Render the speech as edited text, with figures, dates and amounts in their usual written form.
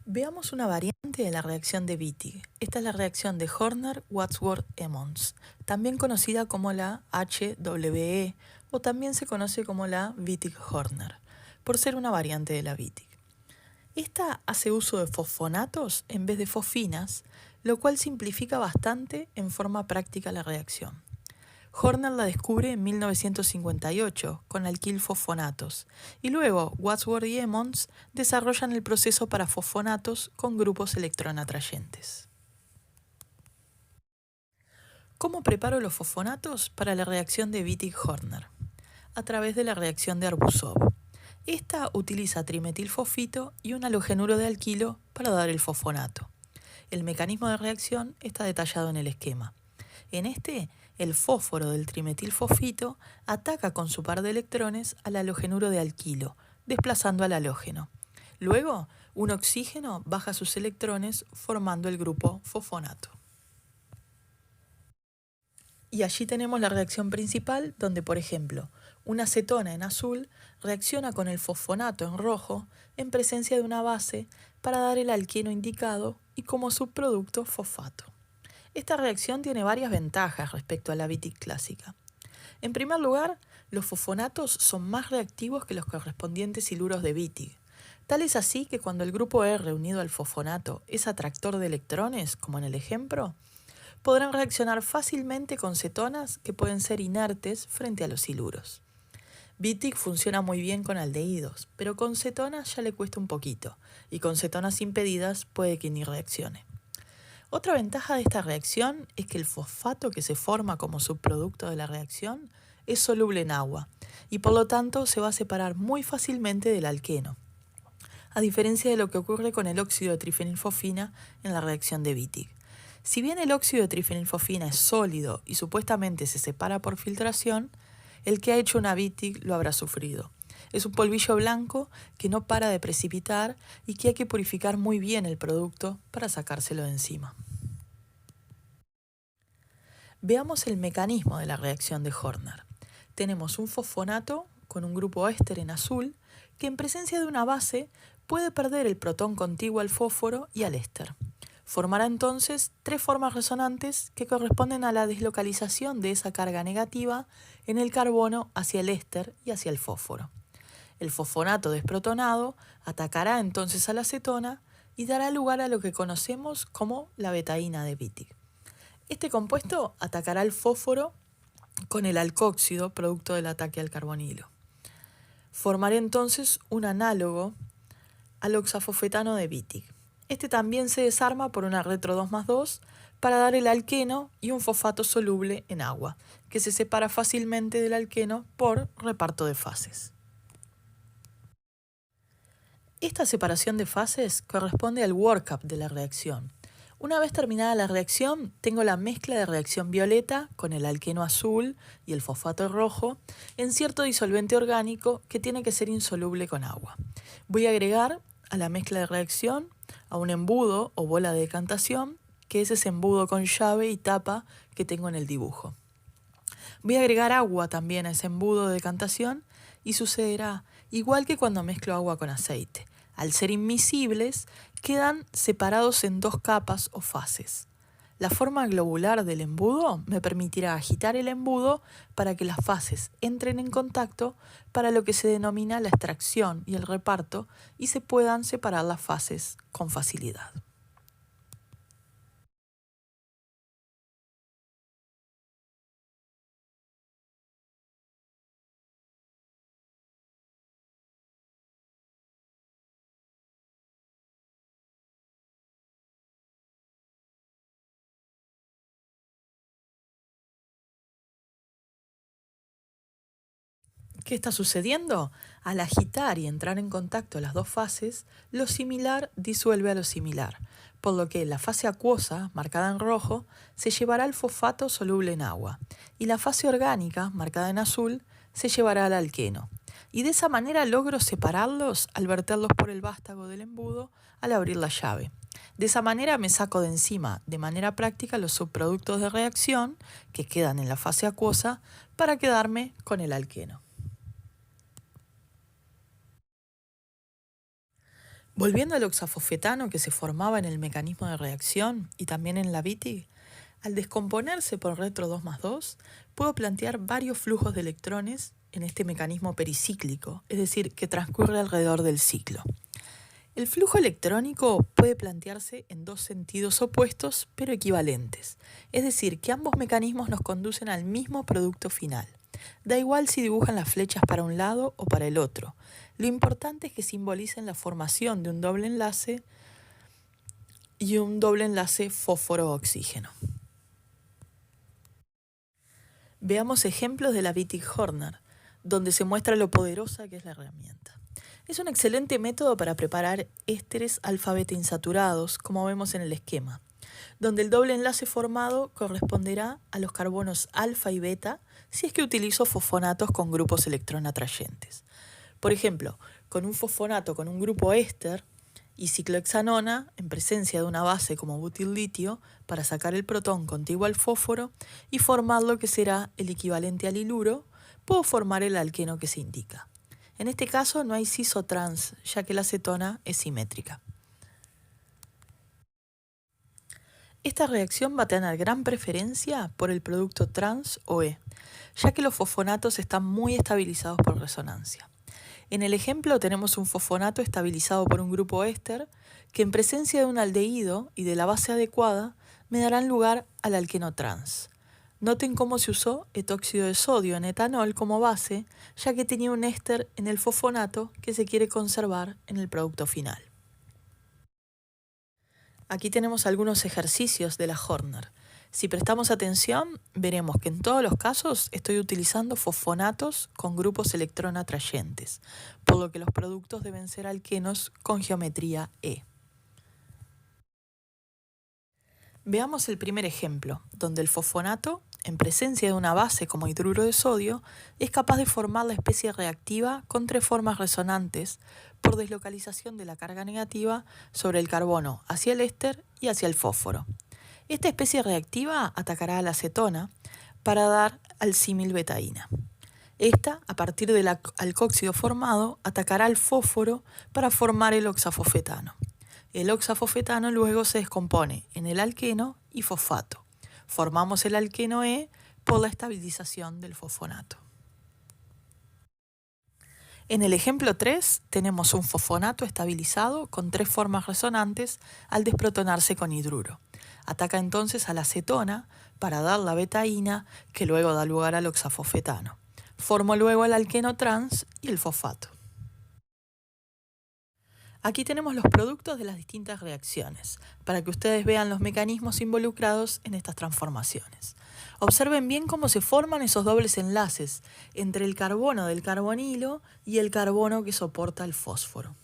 Veamos una variante de la reacción de Wittig. Esta es la reacción de Horner-Wadsworth-Emmons, también conocida como la HWE o también se conoce como la Wittig-Horner, por ser una variante de la Wittig. Esta hace uso de fosfonatos en vez de fosfinas, lo cual simplifica bastante en forma práctica la reacción. Horner la descubre en 1958 con alquilfosfonatos y luego Wadsworth y Emmons desarrollan el proceso para fosfonatos con grupos electronatrayentes. ¿Cómo preparo los fosfonatos para la reacción de Wittig-Horner? A través de la reacción de Arbuzov. Esta utiliza trimetilfosfito y un halogenuro de alquilo para dar el fosfonato. El mecanismo de reacción está detallado en el esquema. En este, el fósforo del trimetilfosfito ataca con su par de electrones al halogenuro de alquilo, desplazando al halógeno. Luego, un oxígeno baja sus electrones formando el grupo fosfonato. Y allí tenemos la reacción principal donde, por ejemplo, una acetona en azul reacciona con el fosfonato en rojo en presencia de una base para dar el alqueno indicado y como subproducto fosfato. Esta reacción tiene varias ventajas respecto a la Wittig clásica. En primer lugar, los fosfonatos son más reactivos que los correspondientes siluros de Wittig. Tal es así que cuando el grupo R unido al fosfonato es atractor de electrones, como en el ejemplo, podrán reaccionar fácilmente con cetonas que pueden ser inertes frente a los siluros. Wittig funciona muy bien con aldehídos, pero con cetonas ya le cuesta un poquito, y con cetonas impedidas puede que ni reaccione. Otra ventaja de esta reacción es que el fosfato que se forma como subproducto de la reacción es soluble en agua y por lo tanto se va a separar muy fácilmente del alqueno, a diferencia de lo que ocurre con el óxido de trifenilfosfina en la reacción de Wittig. Si bien el óxido de trifenilfosfina es sólido y supuestamente se separa por filtración, el que ha hecho una Wittig lo habrá sufrido. Es un polvillo blanco que no para de precipitar y que hay que purificar muy bien el producto para sacárselo de encima. Veamos el mecanismo de la reacción de Horner. Tenemos un fosfonato con un grupo éster en azul que en presencia de una base puede perder el protón contiguo al fósforo y al éster. Formará entonces tres formas resonantes que corresponden a la deslocalización de esa carga negativa en el carbono hacia el éster y hacia el fósforo. El fosfonato desprotonado atacará entonces a la acetona y dará lugar a lo que conocemos como la betaína de Wittig. Este compuesto atacará al fósforo con el alcóxido, producto del ataque al carbonilo. Formará entonces un análogo al oxafosfetano de Wittig. Este también se desarma por una retro 2+2 para dar el alqueno y un fosfato soluble en agua, que se separa fácilmente del alqueno por reparto de fases. Esta separación de fases corresponde al workup de la reacción. Una vez terminada la reacción, tengo la mezcla de reacción violeta con el alqueno azul y el fosfato rojo en cierto disolvente orgánico que tiene que ser insoluble con agua. Voy a agregar a la mezcla de reacción a un embudo o bola de decantación, que es ese embudo con llave y tapa que tengo en el dibujo. Voy a agregar agua también a ese embudo de decantación y sucederá igual que cuando mezclo agua con aceite. Al ser inmiscibles, quedan separados en dos capas o fases. La forma globular del embudo me permitirá agitar el embudo para que las fases entren en contacto para lo que se denomina la extracción y el reparto y se puedan separar las fases con facilidad. ¿Qué está sucediendo? Al agitar y entrar en contacto las dos fases, lo similar disuelve a lo similar, por lo que la fase acuosa, marcada en rojo, se llevará el fosfato soluble en agua, y la fase orgánica, marcada en azul, se llevará al alqueno. Y de esa manera logro separarlos al verterlos por el vástago del embudo al abrir la llave. De esa manera me saco de encima de manera práctica los subproductos de reacción que quedan en la fase acuosa para quedarme con el alqueno. Volviendo al oxafosfetano que se formaba en el mecanismo de reacción y también en la Wittig, al descomponerse por retro 2+2, puedo plantear varios flujos de electrones en este mecanismo pericíclico, es decir, que transcurre alrededor del ciclo. El flujo electrónico puede plantearse en dos sentidos opuestos pero equivalentes, es decir, que ambos mecanismos nos conducen al mismo producto final. Da igual si dibujan las flechas para un lado o para el otro. Lo importante es que simbolicen la formación de un doble enlace y un doble enlace fósforo-oxígeno. Veamos ejemplos de la Wittig-Horner, donde se muestra lo poderosa que es la herramienta. Es un excelente método para preparar ésteres alfa-beta insaturados, como vemos en el esquema, donde el doble enlace formado corresponderá a los carbonos alfa y beta si es que utilizo fosfonatos con grupos electrón atrayentes. Por ejemplo, con un fosfonato con un grupo éster y ciclohexanona en presencia de una base como butil-litio para sacar el protón contiguo al fósforo y formar lo que será el equivalente al iluro, puedo formar el alqueno que se indica. En este caso no hay cis o trans, ya que la cetona es simétrica. Esta reacción va a tener gran preferencia por el producto trans o E, ya que los fosfonatos están muy estabilizados por resonancia. En el ejemplo tenemos un fosfonato estabilizado por un grupo éster que en presencia de un aldehído y de la base adecuada me darán lugar al alqueno trans. Noten cómo se usó etóxido de sodio en etanol como base, ya que tenía un éster en el fosfonato que se quiere conservar en el producto final. Aquí tenemos algunos ejercicios de la Horner. Si prestamos atención, veremos que en todos los casos estoy utilizando fosfonatos con grupos electrón atrayentes, por lo que los productos deben ser alquenos con geometría E. Veamos el primer ejemplo, donde el fosfonato, en presencia de una base como hidruro de sodio, es capaz de formar la especie reactiva con tres formas resonantes por deslocalización de la carga negativa sobre el carbono hacia el éster y hacia el fósforo. Esta especie reactiva atacará a la acetona para dar al símil betaína. Esta, a partir del alcóxido formado, atacará al fósforo para formar el oxafosfetano. El oxafosfetano luego se descompone en el alqueno y fosfato. Formamos el alqueno E por la estabilización del fosfonato. En el ejemplo 3 tenemos un fosfonato estabilizado con tres formas resonantes al desprotonarse con hidruro. Ataca entonces a la acetona para dar la betaína que luego da lugar al oxafosfetano. Formo luego el alqueno trans y el fosfato. Aquí tenemos los productos de las distintas reacciones, para que ustedes vean los mecanismos involucrados en estas transformaciones. Observen bien cómo se forman esos dobles enlaces entre el carbono del carbonilo y el carbono que soporta el fósforo.